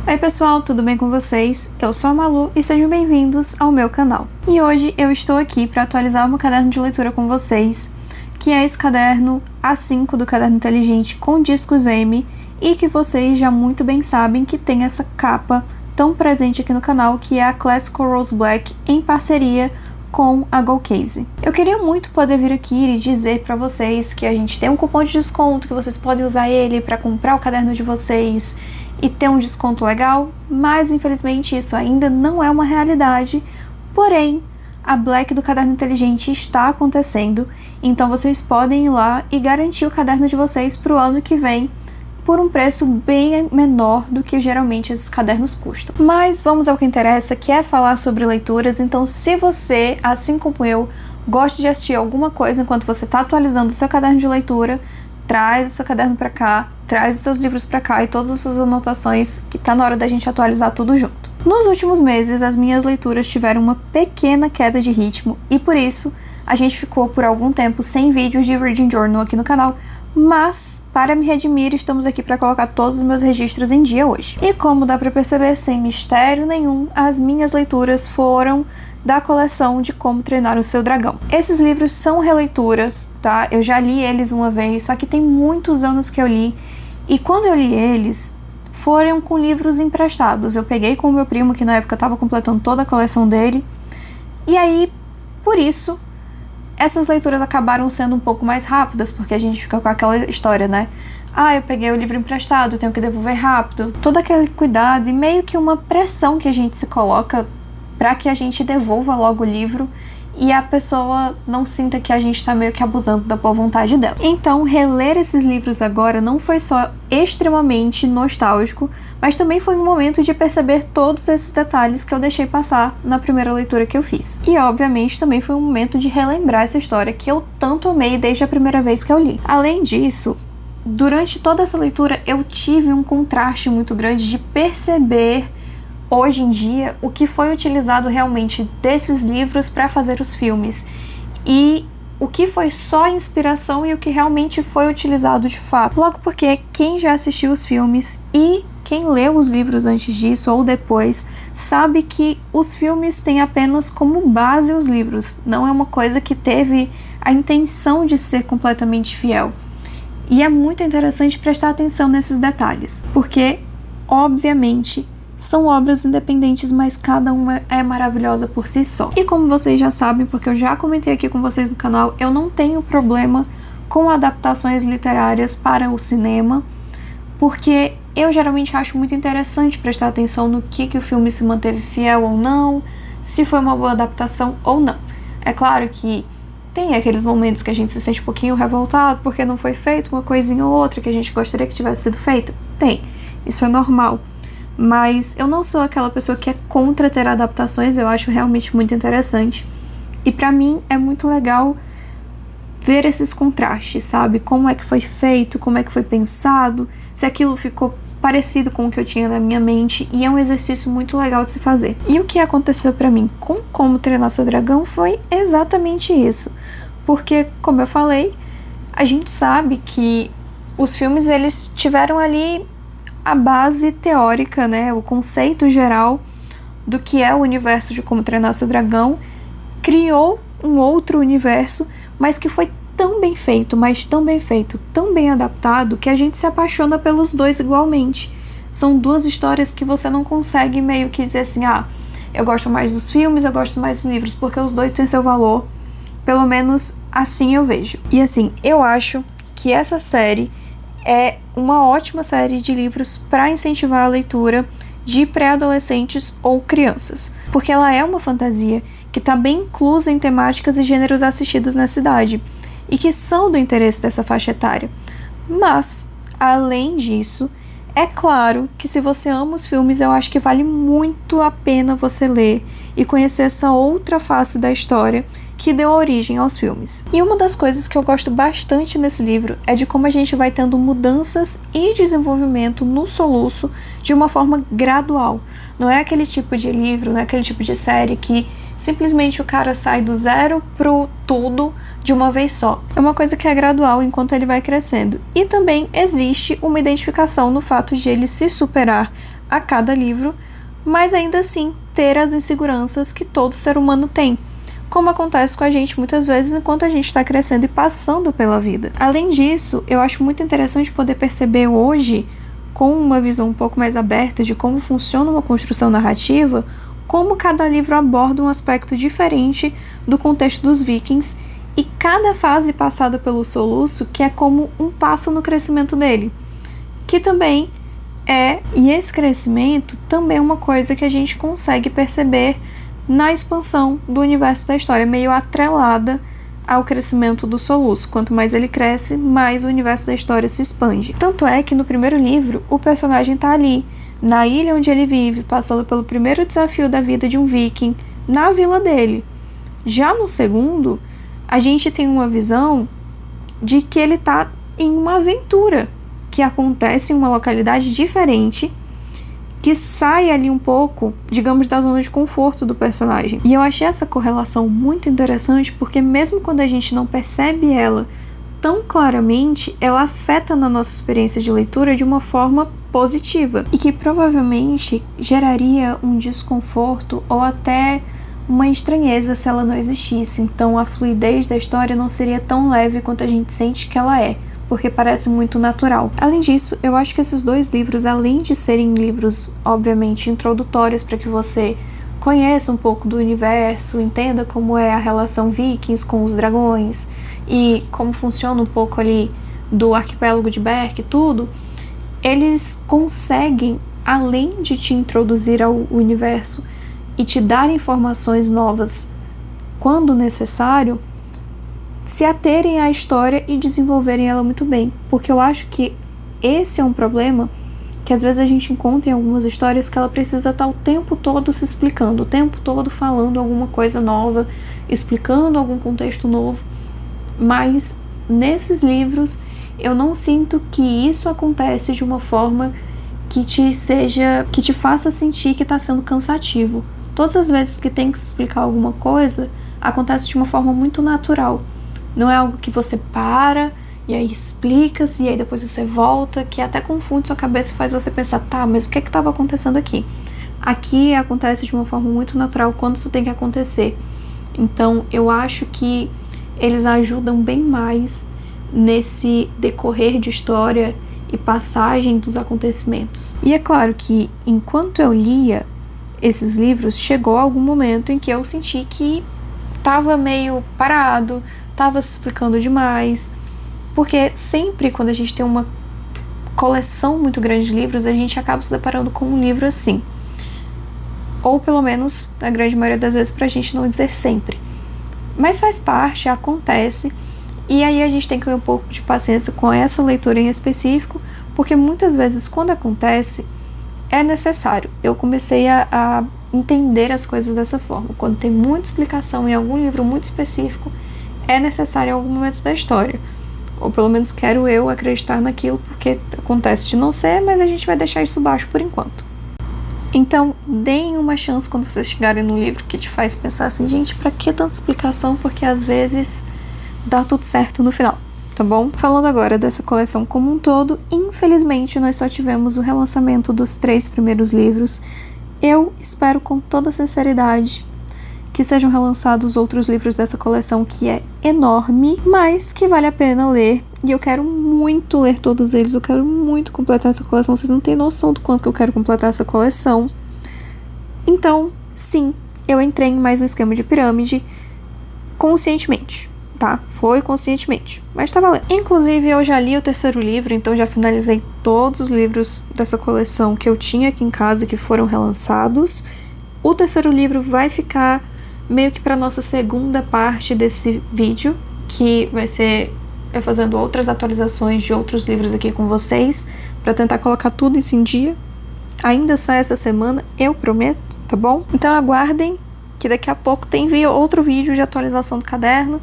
Oi pessoal, tudo bem com vocês? Eu sou a Malu e sejam bem-vindos ao meu canal. E hoje eu estou aqui para atualizar o meu caderno de leitura com vocês, que é esse caderno A5 do Caderno Inteligente com discos M, e que vocês já muito bem sabem que tem essa capa tão presente aqui no canal, que é a Classical Rose Black em parceria com a GoCase. Eu queria muito poder vir aqui e dizer para vocês que a gente tem um cupom de desconto, que vocês podem usar ele para comprar o caderno de vocês e ter um desconto legal, mas infelizmente isso ainda não é uma realidade. Porém, a Black do Caderno Inteligente está acontecendo, então vocês podem ir lá e garantir o caderno de vocês para o ano que vem por um preço bem menor do que geralmente esses cadernos custam. Mas vamos ao que interessa, que é falar sobre leituras. Então, se você, assim como eu, gosta de assistir alguma coisa enquanto você está atualizando o seu caderno de leitura, traz o seu caderno para cá, traz os seus livros para cá e todas as suas anotações, que tá na hora da gente atualizar tudo junto. Nos últimos meses, as minhas leituras tiveram uma pequena queda de ritmo e por isso a gente ficou por algum tempo sem vídeos de Reading Journal aqui no canal, mas, para me redimir, estamos aqui para colocar todos os meus registros em dia hoje. E como dá para perceber, sem mistério nenhum, as minhas leituras foram da coleção de Como Treinar o Seu Dragão. Esses livros são releituras, tá? Eu já li eles uma vez, só que tem muitos anos que eu li, e quando eu li eles, foram com livros emprestados. Eu peguei com o meu primo, que na época estava completando toda a coleção dele, e aí, por isso, essas leituras acabaram sendo um pouco mais rápidas, porque a gente fica com aquela história, né? Ah, eu peguei o livro emprestado, tenho que devolver rápido. Todo aquele cuidado e meio que uma pressão que a gente se coloca para que a gente devolva logo o livro e a pessoa não sinta que a gente tá meio que abusando da boa vontade dela. Então, reler esses livros agora não foi só extremamente nostálgico, mas também foi um momento de perceber todos esses detalhes que eu deixei passar na primeira leitura que eu fiz. E, obviamente, também foi um momento de relembrar essa história que eu tanto amei desde a primeira vez que eu li. Além disso, durante toda essa leitura, eu tive um contraste muito grande de perceber hoje em dia o que foi utilizado realmente desses livros para fazer os filmes e o que foi só inspiração e o que realmente foi utilizado de fato. Logo porque quem já assistiu os filmes e quem leu os livros antes disso ou depois sabe que os filmes têm apenas como base os livros, não é uma coisa que teve a intenção de ser completamente fiel. E é muito interessante prestar atenção nesses detalhes, porque obviamente são obras independentes, mas cada uma é maravilhosa por si só. E como vocês já sabem, porque eu já comentei aqui com vocês no canal, eu não tenho problema com adaptações literárias para o cinema, porque eu geralmente acho muito interessante prestar atenção no que o filme se manteve fiel ou não, se foi uma boa adaptação ou não. É claro que tem aqueles momentos que a gente se sente um pouquinho revoltado porque não foi feito uma coisinha ou outra que a gente gostaria que tivesse sido feita. Tem, isso é normal. Mas eu não sou aquela pessoa que é contra ter adaptações, eu acho realmente muito interessante. E pra mim é muito legal ver esses contrastes, sabe? Como é que foi feito, como é que foi pensado, se aquilo ficou parecido com o que eu tinha na minha mente, e é um exercício muito legal de se fazer. E o que aconteceu pra mim com Como Treinar Seu Dragão foi exatamente isso. Porque, como eu falei, a gente sabe que os filmes, eles tiveram ali a base teórica, né, o conceito geral do que é o universo de Como Treinar Seu Dragão, criou um outro universo, mas que foi tão bem feito, mas tão bem feito, tão bem adaptado, que a gente se apaixona pelos dois igualmente. São duas histórias que você não consegue meio que dizer assim, ah, eu gosto mais dos filmes, eu gosto mais dos livros, porque os dois têm seu valor, pelo menos assim eu vejo. E assim, eu acho que essa série é uma ótima série de livros para incentivar a leitura de pré-adolescentes ou crianças, porque ela é uma fantasia que está bem inclusa em temáticas e gêneros assistidos nessa idade e que são do interesse dessa faixa etária. Mas, além disso, é claro que se você ama os filmes, eu acho que vale muito a pena você ler e conhecer essa outra face da história que deu origem aos filmes. E uma das coisas que eu gosto bastante nesse livro é de como a gente vai tendo mudanças e desenvolvimento no soluço de uma forma gradual. Não é aquele tipo de livro, não é aquele tipo de série que simplesmente o cara sai do zero pro tudo de uma vez só. É uma coisa que é gradual enquanto ele vai crescendo. E também existe uma identificação no fato de ele se superar a cada livro, mas ainda assim ter as inseguranças que todo ser humano tem, como acontece com a gente muitas vezes enquanto a gente está crescendo e passando pela vida. Além disso, eu acho muito interessante poder perceber hoje, com uma visão um pouco mais aberta de como funciona uma construção narrativa, como cada livro aborda um aspecto diferente do contexto dos vikings e cada fase passada pelo Soluço que é como um passo no crescimento dele, que também e esse crescimento também é uma coisa que a gente consegue perceber na expansão do universo da história, meio atrelada ao crescimento do Soluço. Quanto mais ele cresce, mais o universo da história se expande. Tanto é que no primeiro livro, o personagem tá ali, na ilha onde ele vive, passando pelo primeiro desafio da vida de um viking, na vila dele. Já no segundo, a gente tem uma visão de que ele tá em uma aventura que acontece em uma localidade diferente, que sai ali um pouco, digamos, da zona de conforto do personagem. E eu achei essa correlação muito interessante, porque mesmo quando a gente não percebe ela tão claramente, ela afeta na nossa experiência de leitura de uma forma positiva, e que provavelmente geraria um desconforto ou até uma estranheza se ela não existisse. Então a fluidez da história não seria tão leve quanto a gente sente que ela é, porque parece muito natural. Além disso, eu acho que esses dois livros, além de serem livros, obviamente, introdutórios para que você conheça um pouco do universo, entenda como é a relação vikings com os dragões e como funciona um pouco ali do arquipélago de Berk e tudo, eles conseguem, além de te introduzir ao universo e te dar informações novas quando necessário, se aterem à história e desenvolverem ela muito bem. Porque eu acho que esse é um problema que às vezes a gente encontra em algumas histórias, que ela precisa estar o tempo todo se explicando, o tempo todo falando alguma coisa nova, explicando algum contexto novo. Mas nesses livros eu não sinto que isso acontece de uma forma que te faça sentir que está sendo cansativo. Todas as vezes que tem que se explicar alguma coisa, acontece de uma forma muito natural. Não é algo que você para e aí explica-se e aí depois você volta, que até confunde sua cabeça e faz você pensar, tá, mas o que estava acontecendo aqui? Aqui acontece de uma forma muito natural quando isso tem que acontecer. Então eu acho que eles ajudam bem mais nesse decorrer de história e passagem dos acontecimentos. E é claro que enquanto eu lia esses livros, chegou algum momento em que eu senti que estava meio parado, estava se explicando demais, porque sempre quando a gente tem uma coleção muito grande de livros, a gente acaba se deparando com um livro assim. Ou pelo menos, na grande maioria das vezes, pra gente não dizer sempre. Mas faz parte, acontece, e aí a gente tem que ter um pouco de paciência com essa leitura em específico, porque muitas vezes quando acontece, é necessário. Eu comecei a entender as coisas dessa forma. Quando tem muita explicação em algum livro muito específico, é necessário em algum momento da história. Ou pelo menos quero eu acreditar naquilo, porque acontece de não ser, mas a gente vai deixar isso baixo por enquanto. Então, deem uma chance quando vocês chegarem no livro que te faz pensar assim, gente, pra que tanta explicação? Porque às vezes dá tudo certo no final, tá bom? Falando agora dessa coleção como um todo, infelizmente nós só tivemos o relançamento dos 3 primeiros livros. Eu espero com toda sinceridade que sejam relançados outros livros dessa coleção, que é enorme, mas que vale a pena ler, e eu quero muito ler todos eles, eu quero muito completar essa coleção, vocês não têm noção do quanto que eu quero completar essa coleção. Então, sim, eu entrei em mais um esquema de pirâmide conscientemente, tá? Foi conscientemente, mas tá valendo. Inclusive, eu já li o 3º livro, então já finalizei todos os livros dessa coleção que eu tinha aqui em casa que foram relançados. O 3º livro vai ficar meio que para nossa segunda parte desse vídeo, que vai ser eu fazendo outras atualizações de outros livros aqui com vocês, para tentar colocar tudo isso em dia. Ainda sai essa semana, eu prometo, tá bom? Então aguardem, que daqui a pouco tem outro vídeo de atualização do caderno,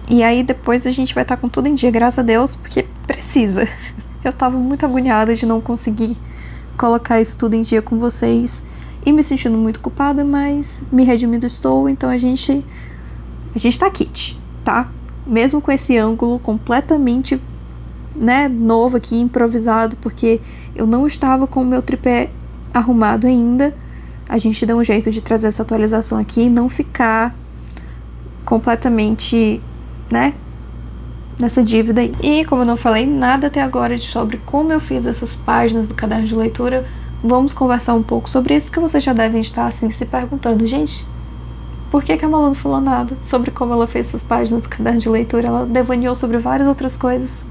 e aí depois a gente vai estar com tudo em dia, graças a Deus, porque precisa. Eu tava muito agoniada de não conseguir colocar isso tudo em dia com vocês, e me sentindo muito culpada, mas me redimindo estou, então a gente tá kit, tá? Mesmo com esse ângulo completamente né, novo aqui, improvisado, porque eu não estava com o meu tripé arrumado ainda. A gente deu um jeito de trazer essa atualização aqui e não ficar completamente, né, nessa dívida aí. E como eu não falei nada até agora sobre como eu fiz essas páginas do caderno de leitura, vamos conversar um pouco sobre isso, porque vocês já devem estar assim se perguntando, gente, por que a Malu não falou nada sobre como ela fez essas páginas do caderno de leitura? Ela devaneou sobre várias outras coisas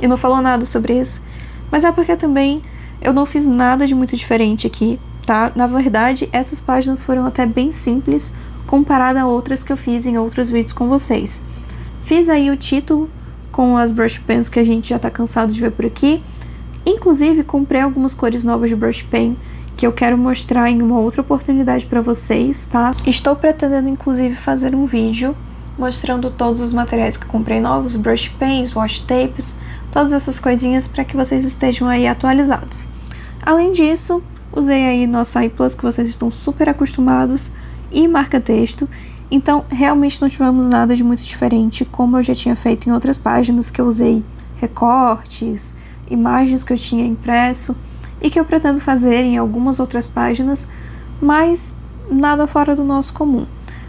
e não falou nada sobre isso. Mas é porque também eu não fiz nada de muito diferente aqui, tá? Na verdade, essas páginas foram até bem simples comparada a outras que eu fiz em outros vídeos com vocês. Fiz aí o título com as brush pens que a gente já tá cansado de ver por aqui. Inclusive, comprei algumas cores novas de brush pen que eu quero mostrar em uma outra oportunidade para vocês, tá? Estou pretendendo, inclusive, fazer um vídeo mostrando todos os materiais que eu comprei novos, brush pens, washi tapes, todas essas coisinhas para que vocês estejam aí atualizados. Além disso, usei aí nossa iPlus, que vocês estão super acostumados, e marca-texto. Então, realmente não tivemos nada de muito diferente, como eu já tinha feito em outras páginas, que eu usei recortes, imagens que eu tinha impresso, e que eu pretendo fazer em algumas outras páginas, mas nada fora do nosso comum.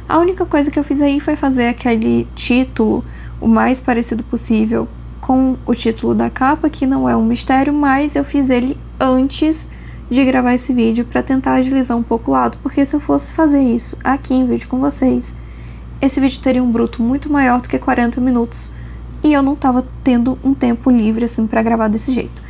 A única coisa que eu fiz aí foi fazer aquele título o mais parecido possível com o título da capa, que não é um mistério, mas eu fiz ele antes de gravar esse vídeo para tentar agilizar um pouco o lado, porque se eu fosse fazer isso aqui em vídeo com vocês, esse vídeo teria um bruto muito maior do que 40 minutos e eu não tava tendo um tempo livre assim para gravar desse jeito.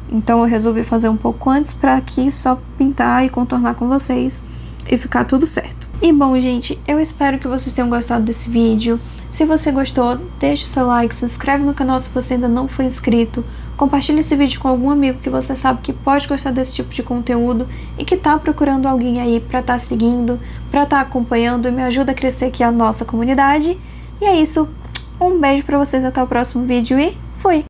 Então eu resolvi fazer um pouco antes para aqui só pintar e contornar com vocês e ficar tudo certo. E bom, gente, eu espero que vocês tenham gostado desse vídeo. Se você gostou, deixa o seu like, se inscreve no canal se você ainda não foi inscrito, compartilha esse vídeo com algum amigo que você sabe que pode gostar desse tipo de conteúdo e que tá procurando alguém aí pra tá seguindo, pra tá acompanhando, e me ajuda a crescer aqui a nossa comunidade. E é isso, um beijo pra vocês, até o próximo vídeo e fui!